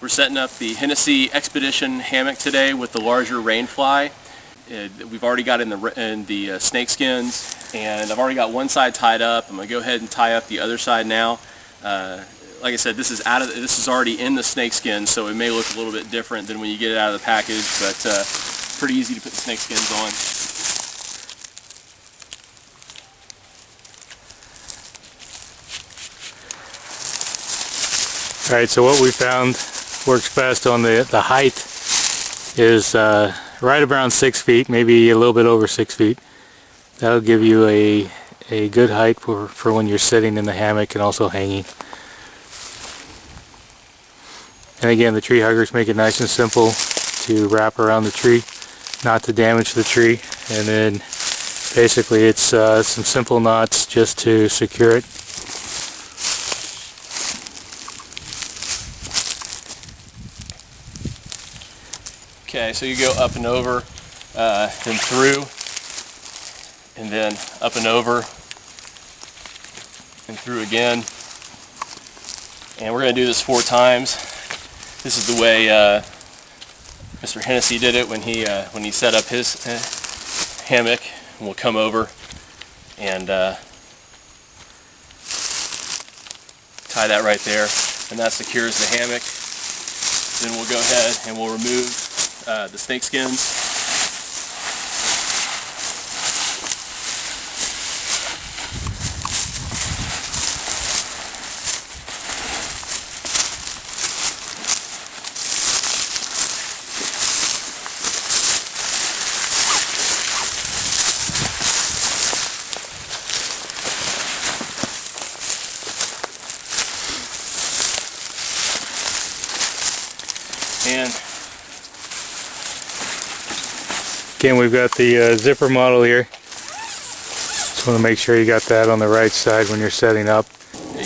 We're setting up the Hennessy Expedition Hammock today with the larger rain fly. We've already got in the snake skins, and I've already got one side tied up. I'm going to go ahead and tie up the other side now. Like I said, this is already in the snake skin, so it may look a little bit different than when you get it out of the package, but pretty easy to put the snake skins on. Alright, so what we found works best on the height is right around 6 feet, maybe a little bit over 6 feet. That'll give you a good height for when you're sitting in the hammock and also hanging. And again, the tree huggers make it nice and simple to wrap around the tree, not to damage the tree. And then basically it's some simple knots just to secure it. Okay, so you go up and over, then through, and then up and over, and through again. And we're going to do this 4 times. This is the way Mr. Hennessy did it when he set up his hammock. And we'll come over and tie that right there, and that secures the hammock. Then we'll go ahead and we'll remove the snake skins. And again, we've got the zipper model here. Just want to make sure you got that on the right side when you're setting up.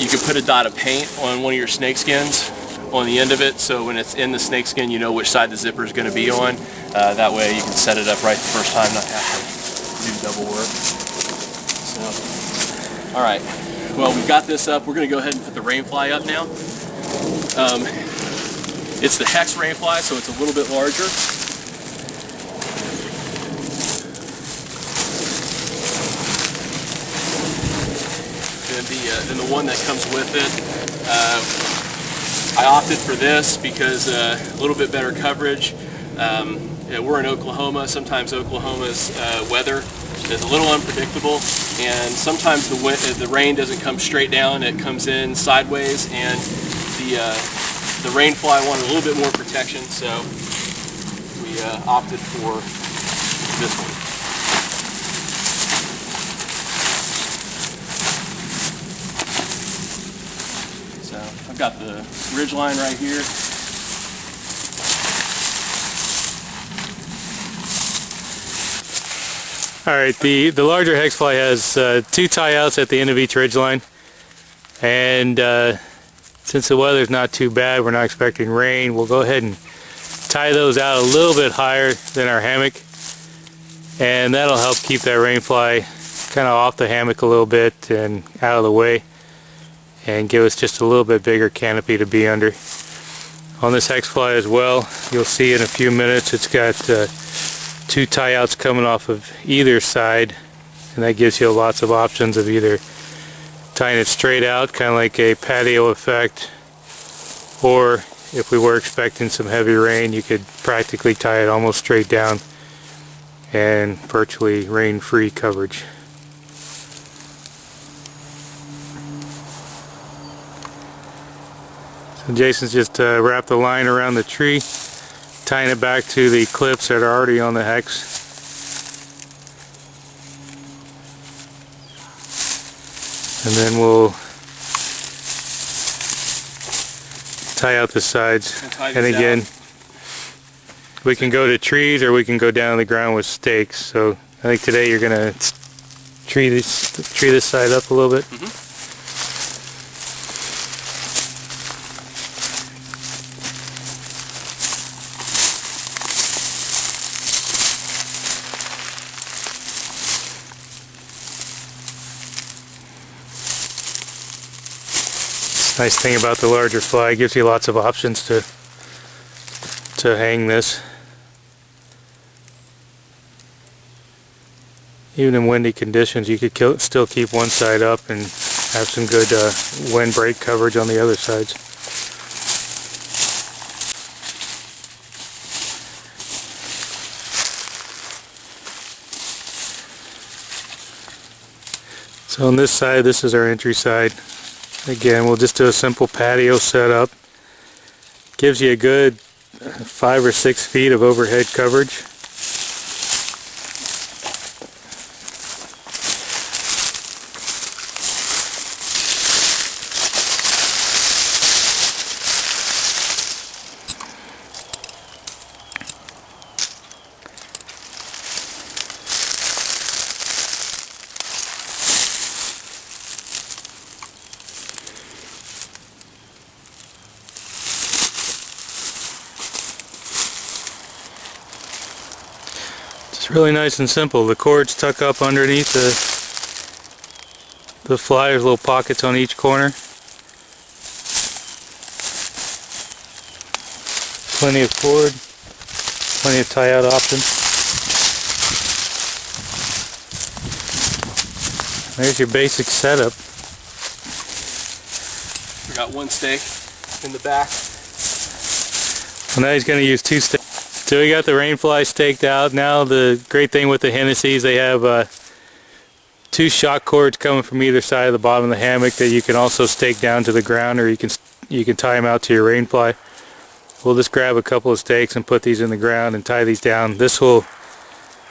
you can put a dot of paint on one of your snake skins on the end of it, so when it's in the snake skin you know which side the zipper is going to be on. That way you can set it up right the first time, not have to do double work. So, alright, well, we've got this up. We're going to go ahead and put the rain fly up now. It's the hex rain fly, so it's a little bit larger. Than the one that comes with it. I opted for this because a little bit better coverage. We're in Oklahoma. Sometimes Oklahoma's weather is a little unpredictable, and sometimes the rain doesn't come straight down. It comes in sideways, and the rain fly wanted a little bit more protection, so we opted for this one. So I've got the ridge line right here. Alright, the larger hex fly has 2 tie outs at the end of each ridge line, and since the weather's not too bad, we're not expecting rain, we'll go ahead and tie those out a little bit higher than our hammock, and that'll help keep that rain fly kind of off the hammock a little bit and out of the way, and give us just a little bit bigger canopy to be under. On this hex fly as well, you'll see in a few minutes it's got 2 tie outs coming off of either side, and that gives you lots of options of either tying it straight out, kind of like a patio effect, or if we were expecting some heavy rain, you could practically tie it almost straight down and virtually rain-free coverage. So Jason's just wrapped the line around the tree, tying it back to the clips that are already on the hex. And then we'll tie out the sides. And again, we can go to trees or we can go down the ground with stakes. So I think today you're going to tree this side up a little bit. Mm-hmm. Nice thing about the larger fly, it gives you lots of options to to hang this. Even in windy conditions, you could still keep one side up and have some good windbreak coverage on the other sides. So on this side, this is our entry side. Again, we'll just do a simple patio setup. Gives you a good 5 or 6 feet of overhead coverage. It's really nice and simple. The cords tuck up underneath the fly. There's little pockets on each corner. Plenty of cord, plenty of tie-out options. There's your basic setup. We got one stake in the back. Well, now he's going to use 2 stakes. So we got the rainfly staked out. Now the great thing with the Hennessy's, they have 2 shock cords coming from either side of the bottom of the hammock that you can also stake down to the ground, or you can tie them out to your rainfly. We'll just grab a couple of stakes and put these in the ground and tie these down. This will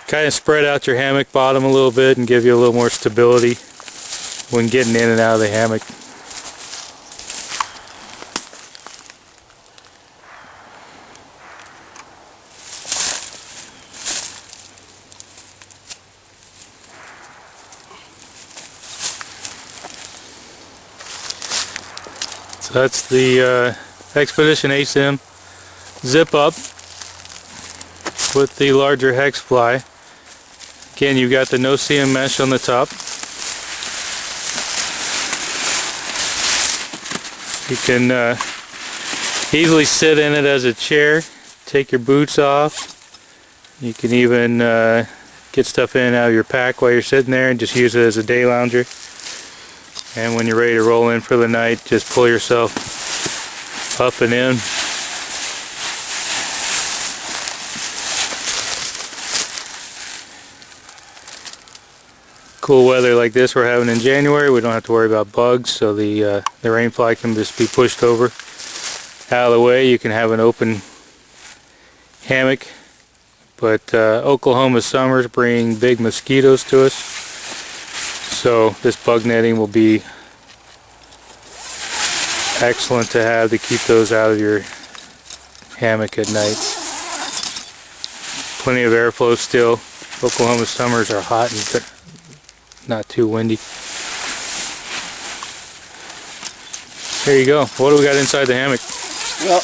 kind of spread out your hammock bottom a little bit and give you a little more stability when getting in and out of the hammock. So that's the Expedition ASIM zip up with the larger hex fly. Again, you've got the no-seam mesh on the top. You can easily sit in it as a chair, take your boots off. You can even get stuff in and out of your pack while you're sitting there and just use it as a day lounger. And when you're ready to roll in for the night, just pull yourself up and in. Cool weather like this we're having in January, we don't have to worry about bugs, so the rainfly can just be pushed over out of the way. You can have an open hammock, but Oklahoma summers bring big mosquitoes to us, so this bug netting will be excellent to have to keep those out of your hammock at night. Plenty of airflow still. Oklahoma summers are hot and not too windy. There you go. What do we got inside the hammock? Well,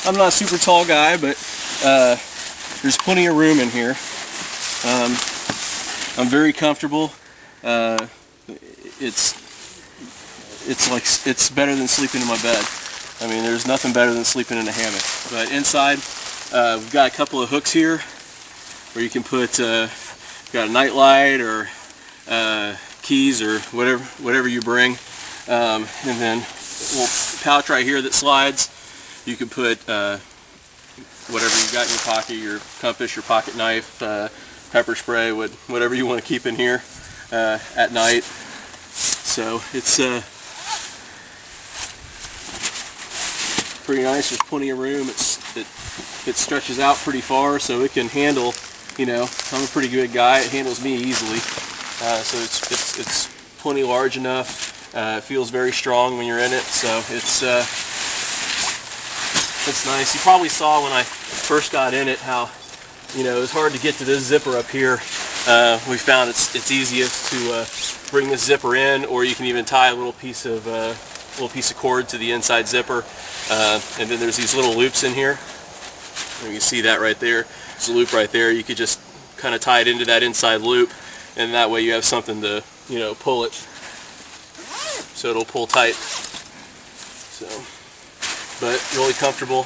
I'm not a super tall guy, but there's plenty of room in here. I'm very comfortable. It's better than sleeping in my bed. I mean, there's nothing better than sleeping in a hammock. But inside, we've got a couple of hooks here where you can put got a night light or keys or whatever you bring, and then a little pouch right here that slides. You can put whatever you got in your pocket, your compass, your pocket knife, pepper spray, whatever you want to keep in here at night. So it's pretty nice. There's plenty of room. It stretches out pretty far, so it can handle. You know, I'm a pretty good guy. It handles me easily. So it's plenty large enough. It feels very strong when you're in it. So it's nice. You probably saw when I first got in it how, you know, it was hard to get to this zipper up here. We found it's easiest to bring this zipper in, or you can even tie a little piece of cord to the inside zipper. And then there's these little loops in here. You can see that right there. There's a loop right there. You could just kind of tie it into that inside loop, and that way you have something to, you know, pull it, so it'll pull tight. So but really comfortable.